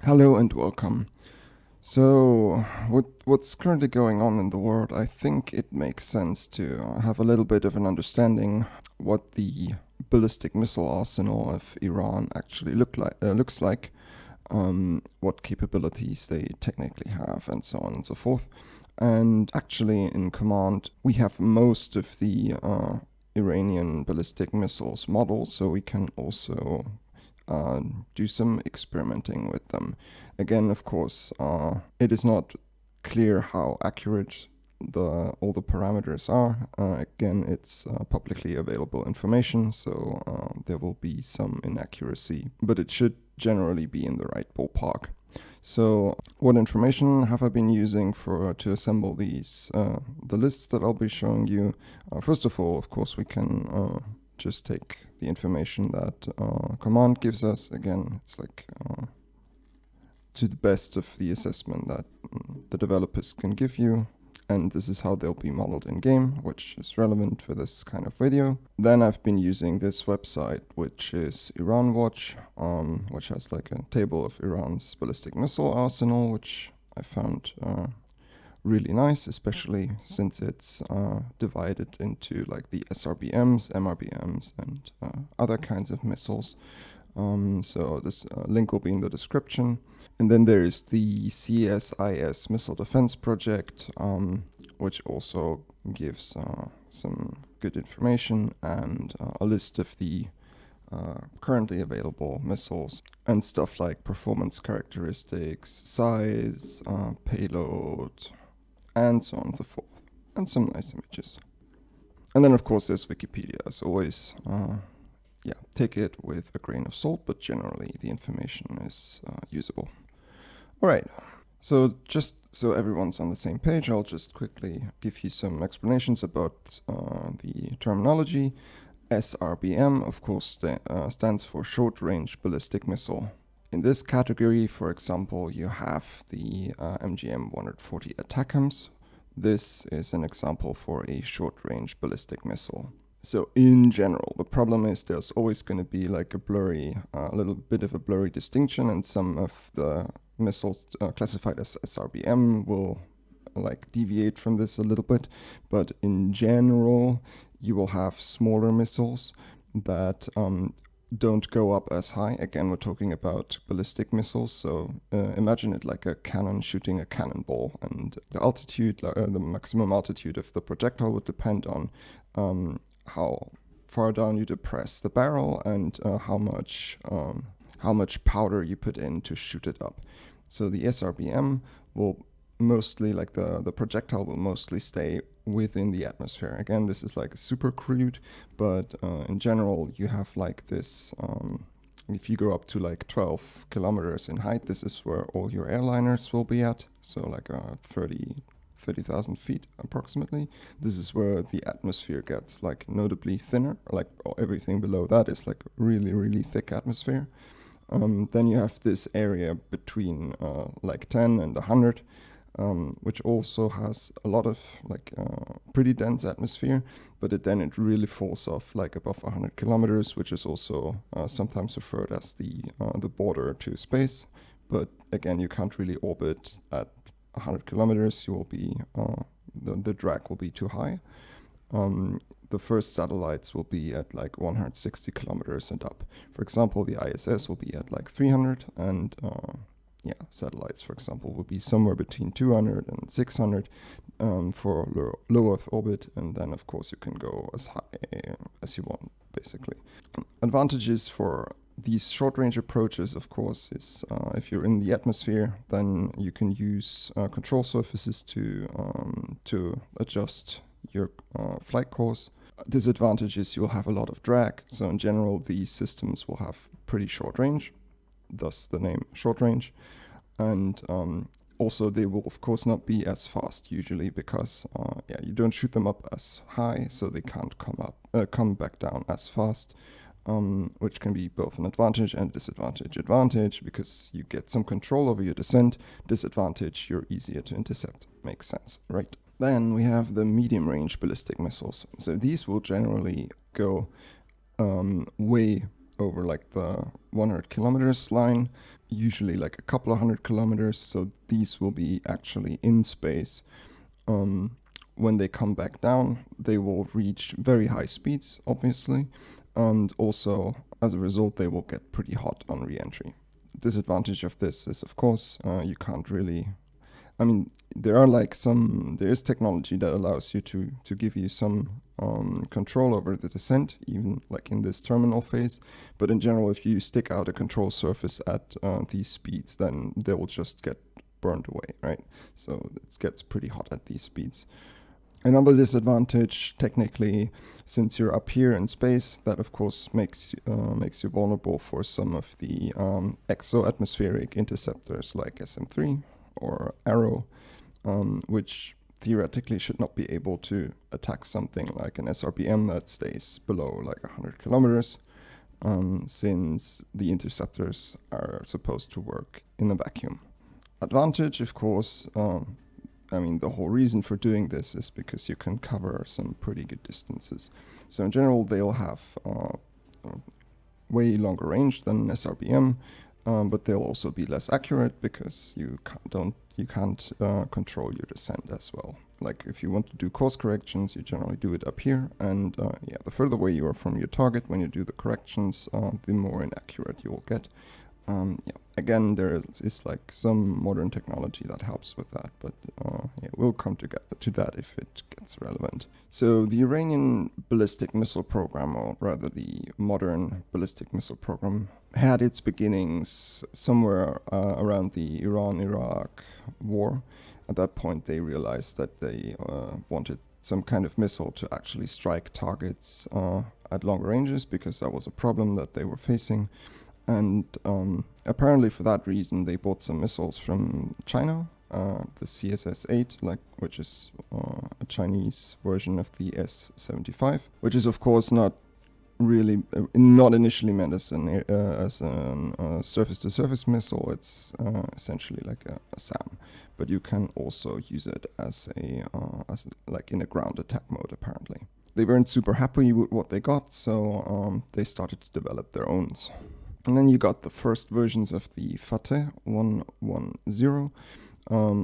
Hello and welcome. So, what's currently going on in the world? I think it makes sense to have a little bit of an understanding what the ballistic missile arsenal of Iran actually looks like, what capabilities they technically have, and so on and so forth. And actually, in command, we have most of the Iranian ballistic missiles models, so we can also do some experimenting with them. Again, of course, it is not clear how accurate all the parameters are. Again, it's publicly available information, so there will be some inaccuracy, but it should generally be in the right ballpark. So, what information have I been using to assemble the lists that I'll be showing you? First of all, of course, we can just take the information that command gives us. Again, it's like to the best of the assessment that the developers can give you. And this is how they'll be modeled in game, which is relevant for this kind of video. Then I've been using this website, which is Iran Watch, which has like a table of Iran's ballistic missile arsenal, which I found really nice, especially since it's divided into like the SRBMs, MRBMs, and other kinds of missiles. So this link will be in the description. And then there is the CSIS Missile Defense Project, which also gives some good information and a list of the currently available missiles and stuff like performance characteristics, size, payload, and so on and so forth, and some nice images. And then, of course, there's Wikipedia, as always. Take it with a grain of salt, but generally the information is usable. All right, so just so everyone's on the same page, I'll just quickly give you some explanations about the terminology. SRBM, of course, stands for Short Range Ballistic Missile. In this category, for example, you have the MGM 140 ATACMS. This is an example for a short-range ballistic missile. So in general, the problem is there's always going to be like a little bit of a blurry distinction, and some of the missiles classified as SRBM will like deviate from this a little bit. But in general, you will have smaller missiles that don't go up as high. Again, we're talking about ballistic missiles, so imagine it like a cannon shooting a cannonball, and the altitude, the maximum altitude of the projectile would depend on how far down you depress the barrel and how much powder you put in to shoot it up. So the SRBM will mostly, like the projectile will mostly stay within the atmosphere. Again, this is like super crude, but in general, you have like this, if you go up to like 12 kilometers in height, this is where all your airliners will be at. So like 30,000 feet approximately. This is where the atmosphere gets like notably thinner, like everything below that is like really, really thick atmosphere. Then you have this area between like 10 and 100, which also has a lot of like pretty dense atmosphere, but it really falls off like above 100 kilometers, which is also sometimes referred as the border to space. But again, you can't really orbit at 100 kilometers. You will be the drag will be too high. The first satellites will be at like 160 kilometers and up. For example, the ISS will be at like 300, and satellites, for example, will be somewhere between 200 and 600 for low Earth orbit, and then of course you can go as high as you want, basically. Advantages for these short-range approaches, of course, is if you're in the atmosphere, then you can use control surfaces to adjust your flight course. Disadvantage is you'll have a lot of drag. So in general, these systems will have pretty short range, thus the name short range. And also they will of course not be as fast usually because you don't shoot them up as high, so they can't come back down as fast. Which can be both an advantage and disadvantage. Advantage because you get some control over your descent. Disadvantage, you're easier to intercept. Makes sense, right? Then we have the medium-range ballistic missiles. So these will generally go way over like the 100 kilometers line. usually like a couple of 100 kilometers, so these will be actually in space. When they come back down, they will reach very high speeds, obviously, and also as a result, they will get pretty hot on re-entry. Disadvantage of this is, of course, you can't really. I mean, there is technology that allows you to give you some control over the descent, even like in this terminal phase. But in general, if you stick out a control surface at these speeds, then they will just get burned away, right? So it gets pretty hot at these speeds. Another disadvantage, technically, since you're up here in space, that of course makes you vulnerable for some of the exo-atmospheric interceptors like SM-3 or Arrow, which theoretically should not be able to attack something like an SRBM that stays below like 100 kilometers, since the interceptors are supposed to work in a vacuum. Advantage, of course, the whole reason for doing this is because you can cover some pretty good distances. So in general, they'll have way longer range than an SRBM, but they'll also be less accurate because you can't control your descent as well. Like if you want to do course corrections, you generally do it up here, and the further away you are from your target when you do the corrections, the more inaccurate you will get. Again, there is like some modern technology that helps with that, but we'll come to that if it gets relevant. So the Iranian ballistic missile program, or rather the modern ballistic missile program, had its beginnings somewhere around the Iran-Iraq war. At that point, they realized that they wanted some kind of missile to actually strike targets at longer ranges, because that was a problem that they were facing. And apparently for that reason, they bought some missiles from China, the CSS-8, which is a Chinese version of the S-75, which is of course not initially meant as a surface-to-surface missile. It's essentially like a SAM, but you can also use it as in a ground attack mode. Apparently, they weren't super happy with what they got, so they started to develop their own. And then you got the first versions of the Fattah 110,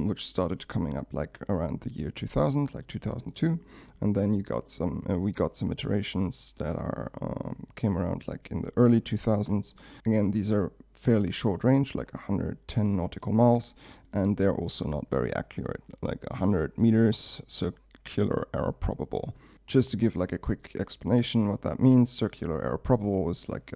which started coming up like around the year 2000, like 2002. And then we got some iterations that came around like in the early 2000s. Again, these are fairly short range, like 110 nautical miles, and they're also not very accurate, like 100 meters, circular error probable. Just to give like a quick explanation what that means, circular error probable is like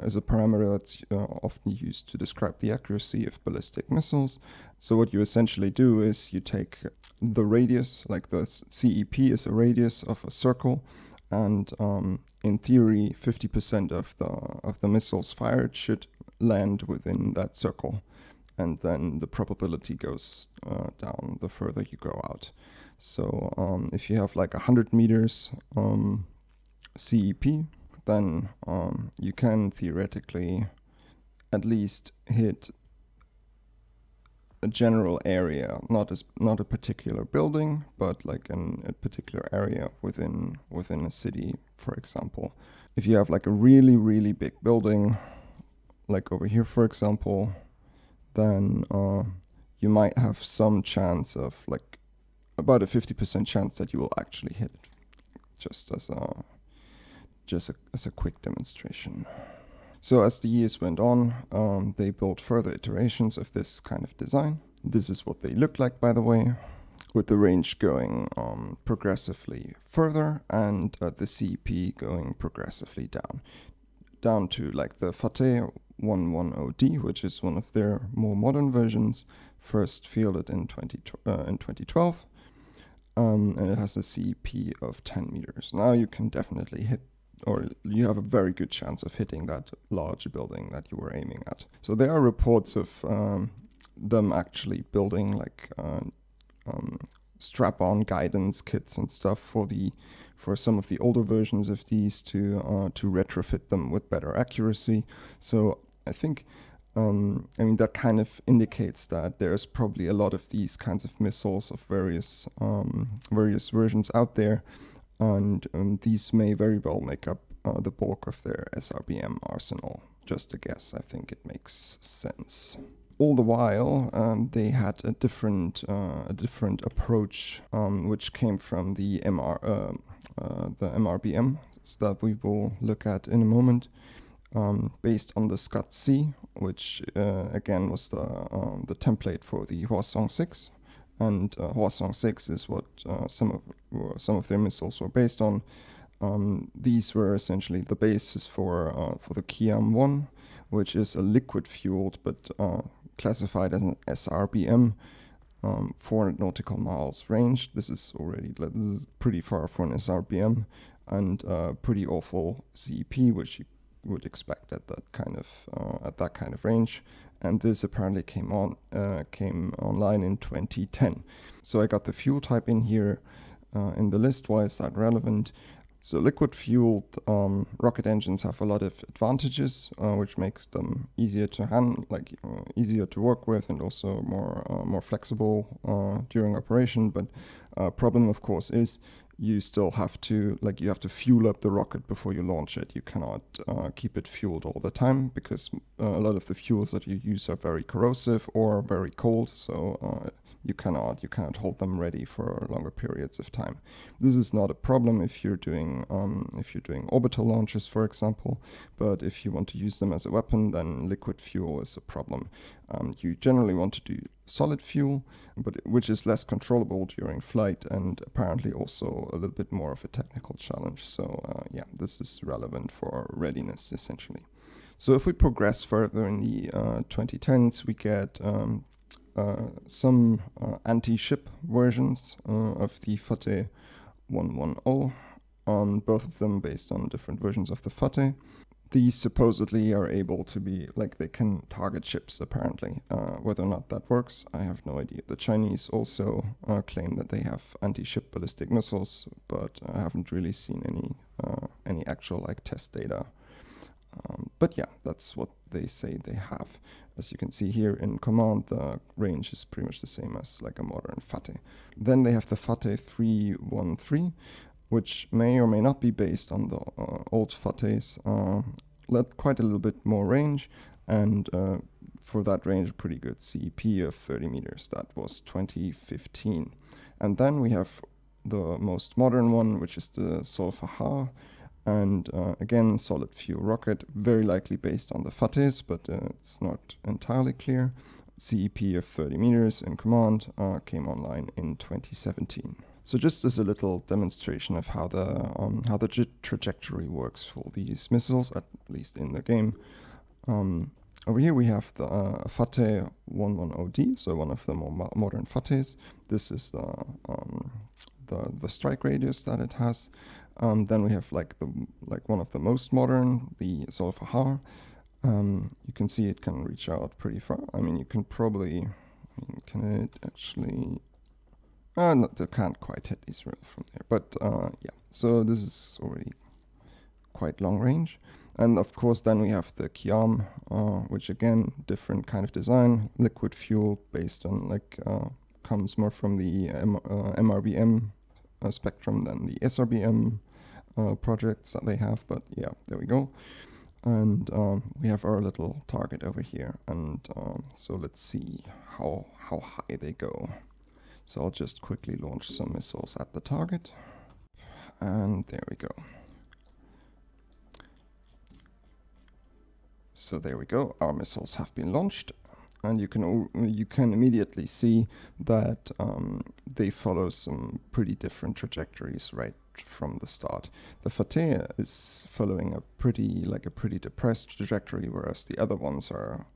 is a parameter that's often used to describe the accuracy of ballistic missiles. So what you essentially do is you take the radius, like the CEP is a radius of a circle, and in theory 50% of the missiles fired should land within that circle, and then the probability goes down the further you go out. So if you have like 100 meters CEP, then you can theoretically at least hit a general area, not a particular building, but like a particular area within a city, for example. If you have like a really, really big building, like over here, for example, then you might have some chance of like about a 50% chance that you will actually hit it, just as a quick demonstration. So as the years went on, they built further iterations of this kind of design. This is what they look like, by the way, with the range going progressively further and the CEP going progressively down to like the Fattah 110D, which is one of their more modern versions, first fielded in 2012, and it has a CEP of 10 meters. Now you can definitely hit, or you have a very good chance of hitting that large building that you were aiming at. So there are reports of them actually building like strap-on guidance kits and stuff for some of the older versions of these to retrofit them with better accuracy. So I think that kind of indicates that there's probably a lot of these kinds of missiles of various versions out there, and these may very well make up the bulk of their SRBM arsenal. just a guess. I think it makes sense. All the while, they had a different approach, which came from the MRBM that we will look at in a moment, based on the SCUT-C, which again was the template for the Hwasong 6, and Hwasong 6 is what some of their missiles were based on. These were essentially the basis for the Qiam 1, which is a liquid-fueled but classified as an SRBM, 400 nautical miles range. This is pretty far for an SRBM, and pretty awful CEP, which you would expect at that kind of range. And this apparently came online in 2010. So I got the fuel type in here in the list. Why is that relevant? So liquid-fueled rocket engines have a lot of advantages, which makes them easier to handle, easier to work with, and also more flexible during operation. But problem, of course, is you still have to fuel up the rocket before you launch it. You cannot keep it fueled all the time, because a lot of the fuels that you use are very corrosive or very cold. So you cannot hold them ready for longer periods of time. This is not a problem if you're doing orbital launches, for example, but if you want to use them as a weapon, then liquid fuel is a problem. You generally want to do solid fuel, which is less controllable during flight, and apparently also a little bit more of a technical challenge. So this is relevant for readiness, essentially. So if we progress further in the 2010s, we get some anti-ship versions of the Fattah 110, both of them based on different versions of the Fattah. These supposedly are able to be, they can target ships, apparently. Whether or not that works, I have no idea. The Chinese also claim that they have anti-ship ballistic missiles, but I haven't really seen any actual test data. But yeah, that's what they say they have. As you can see here in command, the range is pretty much the same as a modern Fattah. Then they have the Fattah 313, which may or may not be based on the old Fattahs. Quite a little bit more range, and for that range, a pretty good CEP of 30 meters. That was 2015. And then we have the most modern one, which is the Zolfaghar. And again, solid fuel rocket, very likely based on the Fattahs, but it's not entirely clear. CEP of 30 meters in command, came online in 2017. So just as a little demonstration of how the trajectory works for these missiles, at least in the game. Over here we have the Fattah 110D, so one of the more modern Fattahs. This is the strike radius that it has. Then we have one of the most modern, the Zolfaghar. You can see it can reach out pretty far. You can probably, can it actually? No, they can't quite hit Israel from there. But yeah, so this is already quite long range. And of course, then we have the Qiam, which again, different kind of design, liquid fuel based on comes more from the MRBM spectrum than the SRBM projects that they have. But yeah, there we go. And we have our little target over here. And so let's see how high they go. So I'll just quickly launch some missiles at the target. And there we go. So there we go, our missiles have been launched, and you can immediately see that they follow some pretty different trajectories right from the start. The Fattah is following a pretty depressed trajectory, whereas the other ones are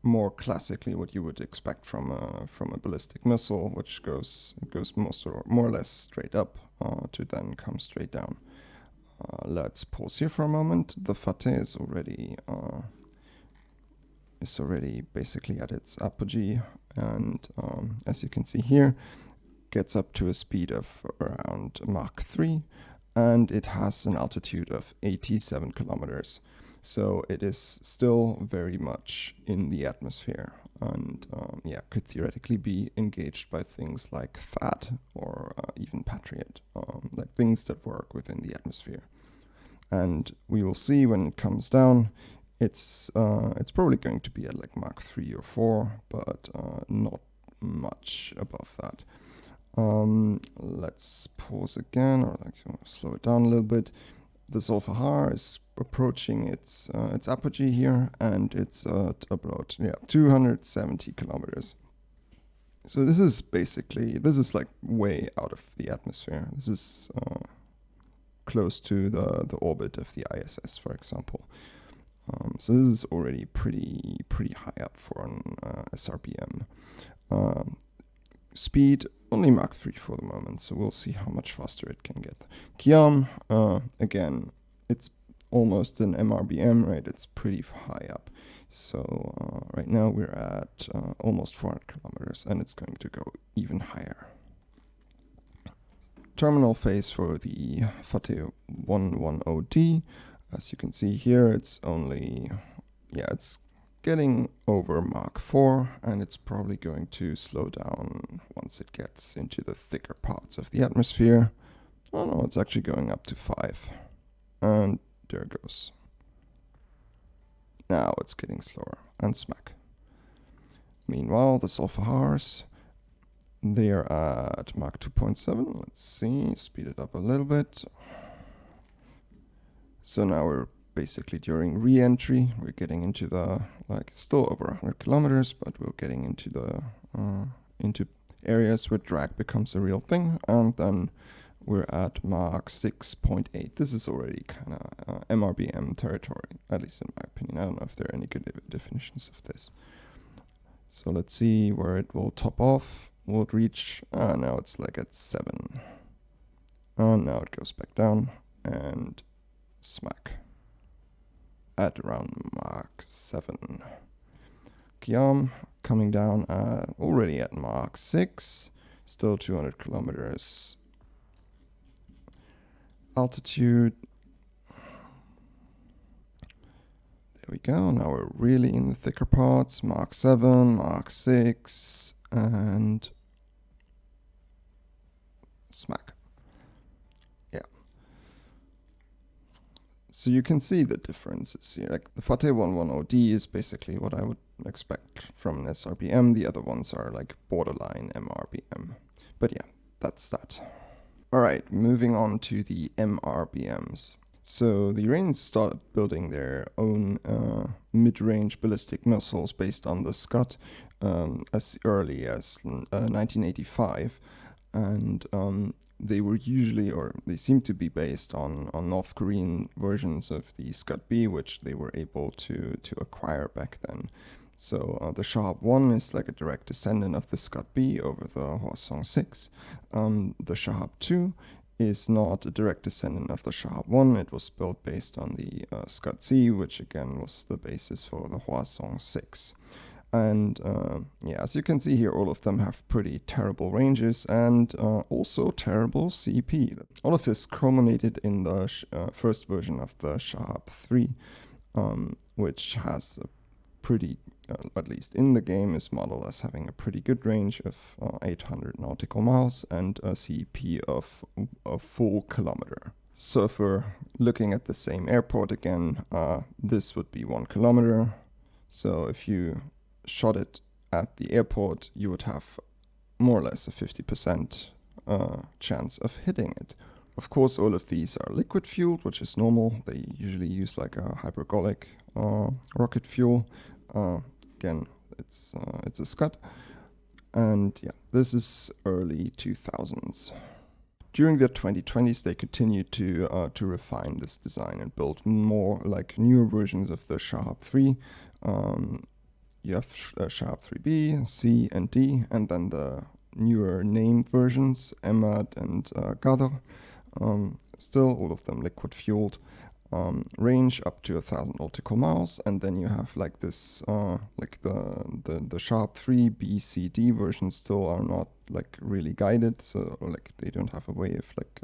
more classically what you would expect from a ballistic missile, which goes more or less straight up to then come straight down. Let's pause here for a moment. The Fattah is already basically at its apogee, and as you can see here, gets up to a speed of around Mach 3, and it has an altitude of 87 kilometers. So it is still very much in the atmosphere, and could theoretically be engaged by things like THAAD or even Patriot, like things that work within the atmosphere. And we will see when it comes down, it's probably going to be at like Mach 3 or 4, but not much above that. Let's pause again, or like slow it down a little bit. The Zolfaghar is approaching its apogee here, and it's at about 270 kilometers. So this is like way out of the atmosphere. This is close to the orbit of the ISS, for example. So this is already pretty high up for an SRBM. Speed only Mach 3 for the moment, so we'll see how much faster it can get. Qiam, again, it's almost an MRBM, right? It's pretty high up. So right now we're at almost 400 kilometers, and it's going to go even higher. Terminal phase for the Fattah 110D. As you can see here, it's only, it's getting over Mach 4, and it's probably going to slow down once it gets into the thicker parts of the atmosphere. Oh no, it's actually going up to 5. And there it goes. Now it's getting slower, and smack. Meanwhile, the Zolfaghars, they're at Mach 2.7. Let's see, speed it up a little bit. So now we're basically during re-entry. We're getting into the, still over 100 kilometers, but we're getting into the into areas where drag becomes a real thing, and then we're at Mach 6.8. This is already kind of MRBM territory, at least in my opinion. I don't know if there are any good definitions of this. So let's see where it will top off. Will it reach? Now it's like at 7. And now it goes back down, and smack. At around Mach 7. Qiam coming down already at Mach 6, still 200 kilometers altitude. There we go, now we're really in the thicker parts. Mach 7, Mach 6, and smack. So you can see the differences here. Like the Fattah 110D is basically what I would expect from an SRBM. The other ones are like borderline MRBM. But yeah, that's that. All right, moving on to the MRBMs. So the Iranians started building their own mid-range ballistic missiles based on the Scud as early as 1985. And they were usually, or they seem to be based on North Korean versions of the Scud-B, which they were able to acquire back then. So the Shahab-1 is like a direct descendant of the Scud-B over the Hwasong-6. The Shahab-2 is not a direct descendant of the Shahab-1. It was built based on the Scud-C, which again was the basis for the Hwasong-6. And as you can see here, all of them have pretty terrible ranges and also terrible CP. All of this culminated in the first version of the Shahab-3, which has a pretty, at least in the game, is modeled as having a pretty good range of 800 nautical miles and a CP of a full kilometer. So if we're looking at the same airport again, this would be 1 kilometer. So if you shot it at the airport, you would have more or less a 50% chance of hitting it. Of course, all of these are liquid fueled, which is normal. They usually use like a hypergolic rocket fuel. Again, it's a Scud. And yeah, this is early 2000s. During the 2020s, they continued to refine this design and build more like newer versions of the Shahab-3. You have Shahab-3B, C, and D, and then the newer named versions, Emad and Qadr. Still, all of them liquid-fueled. Range up to 1,000 nautical miles, and then you have like this, like the Shahab-3, B, C, D versions still are not like really guided, so like they don't have a way of like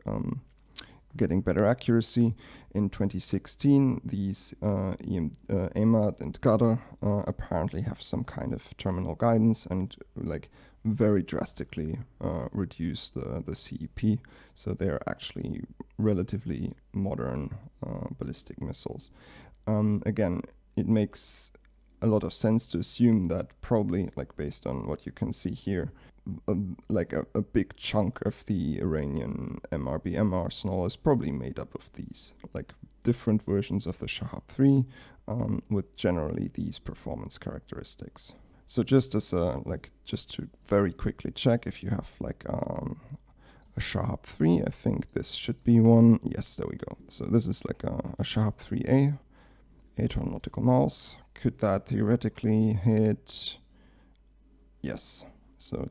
getting better accuracy. In 2016, these Emad and Qadr apparently have some kind of terminal guidance and like very drastically reduce the CEP. So they're actually relatively modern ballistic missiles. Again, it makes a lot of sense to assume that probably, like based on what you can see here, a big chunk of the Iranian MRBM arsenal is probably made up of these, like different versions of the Shahab 3 with generally these performance characteristics. So just as just to very quickly check if you have like a Shahab 3, I think this should be one. Yes, there we go. So this is like a Shahab 3A, 800 nautical miles. Could that theoretically hit? Yes. So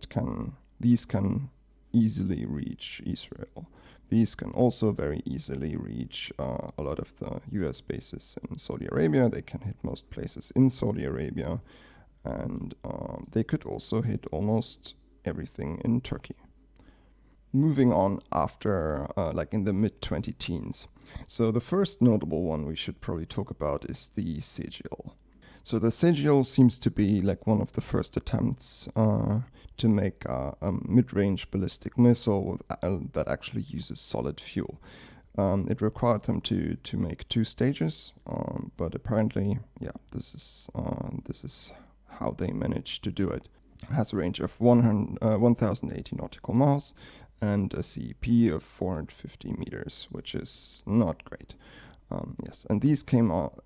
these can easily reach Israel. These can also very easily reach a lot of the US bases in Saudi Arabia. They can hit most places in Saudi Arabia. And they could also hit almost everything in Turkey. Moving on after, like in the mid-20 teens. So the first notable one we should probably talk about is the Sejjil. So the Sejjil seems to be like one of the first attempts to make a mid-range ballistic missile that actually uses solid fuel. It required them to make 2 stages, but apparently, yeah, this is how they managed to do it. It has a range of 1,080 nautical miles and a CEP of 450 meters, which is not great. Yes, and these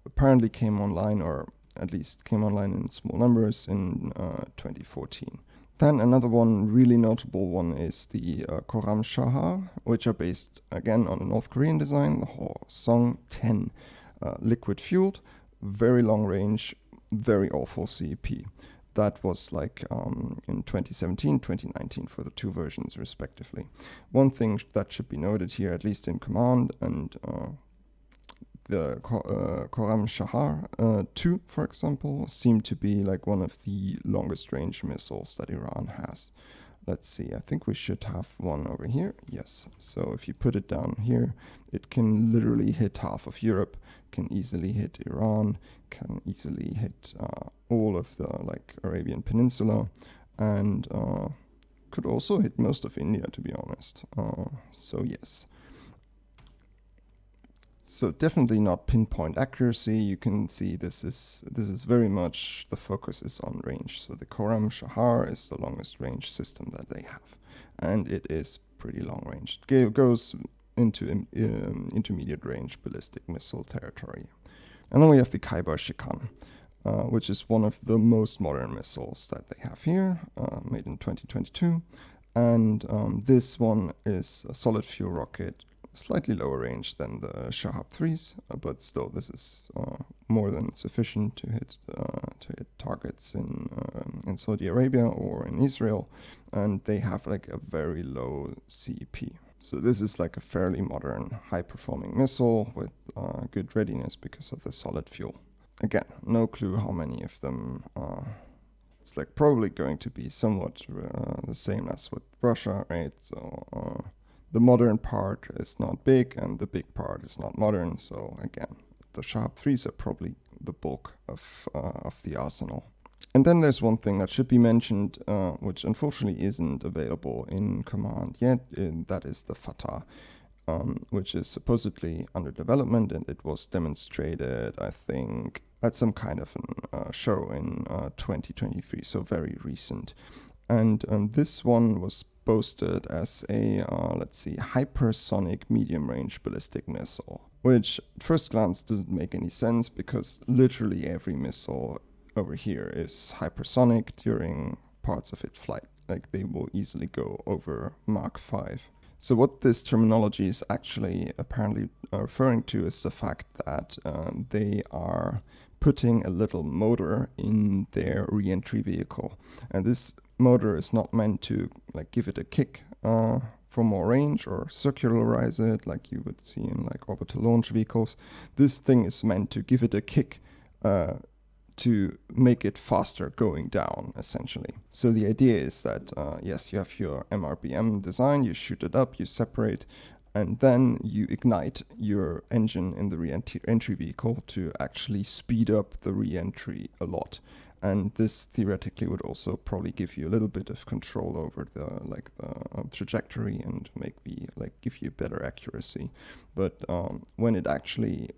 apparently came online, or at least came online in small numbers in 2014. Then another one, really notable one, is the Kheibar, which are based again on a North Korean design, the Hwasong 10, liquid fueled, very long range, very awful CEP. That was like in 2017, 2019 for the 2 versions respectively. One thing that should be noted here, at least in command, and the Kheibar 2, for example, seem to be like one of the longest range missiles that Iran has. Let's see, I think we should have one over here. Yes, so if you put it down here, it can literally hit half of Europe, can easily hit Iran, can easily hit all of the like Arabian Peninsula, and could also hit most of India, to be honest. So yes. So definitely not pinpoint accuracy. You can see this is very much, the focus is on range. So the Kheibar is the longest range system that they have, and it is pretty long range. It goes into intermediate range ballistic missile territory. And then we have the Kheibar Shekan, which is one of the most modern missiles that they have here, made in 2022. And this one is a solid fuel rocket, slightly lower range than the Shahab 3s, but still this is more than sufficient to hit targets in Saudi Arabia or in Israel, and they have like a very low CEP. So this is like a fairly modern, high-performing missile with good readiness because of the solid fuel. Again, no clue how many of them. It's like probably going to be somewhat the same as with Russia, right? So the modern part is not big, and the big part is not modern. So again, the Shahab 3s are probably the bulk of the arsenal. And then there's one thing that should be mentioned, which unfortunately isn't available in command yet, and that is the Fattah, which is supposedly under development, and it was demonstrated, I think, at some kind of a show in 2023, so very recent. And this one was boasted as a, let's see, hypersonic medium-range ballistic missile, which at first glance doesn't make any sense because literally every missile over here is hypersonic during parts of its flight. Like they will easily go over Mach 5. So what this terminology is actually apparently referring to is the fact that they are putting a little motor in their re-entry vehicle. And this motor is not meant to like give it a kick for more range or circularize it like you would see in like orbital launch vehicles. This thing is meant to give it a kick to make it faster going down, essentially. So the idea is that, yes, you have your MRBM design, you shoot it up, you separate, and then you ignite your engine in the re-entry vehicle to actually speed up the re-entry a lot. And this theoretically would also probably give you a little bit of control over the trajectory and give you better accuracy. But when it actually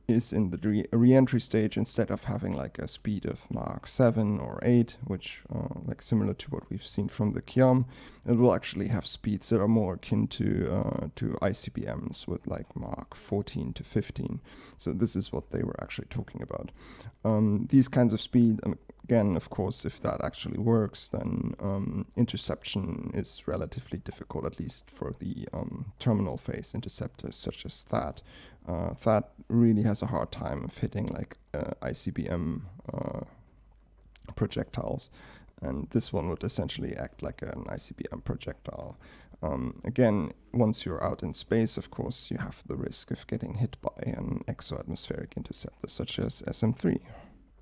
is in the re-entry stage, instead of having like a speed of Mach 7 or 8, which like similar to what we've seen from the Qiam, it will actually have speeds that are more akin to ICBMs with like Mach 14 to 15. So this is what they were actually talking about. These kinds of speed, again, of course, if that actually works, then interception is relatively difficult, at least for the terminal phase interceptors such as THAAD. THAAD really has a hard time of hitting like ICBM projectiles, and this one would essentially act like an ICBM projectile. Again, once you're out in space, of course, you have the risk of getting hit by an exoatmospheric interceptor such as SM-3.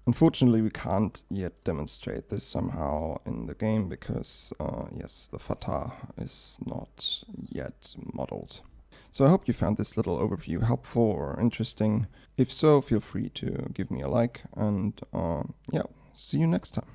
Unfortunately, we can't yet demonstrate this somehow in the game because, yes, the Fattah is not yet modeled. So I hope you found this little overview helpful or interesting. If so, feel free to give me a like, and yeah, see you next time.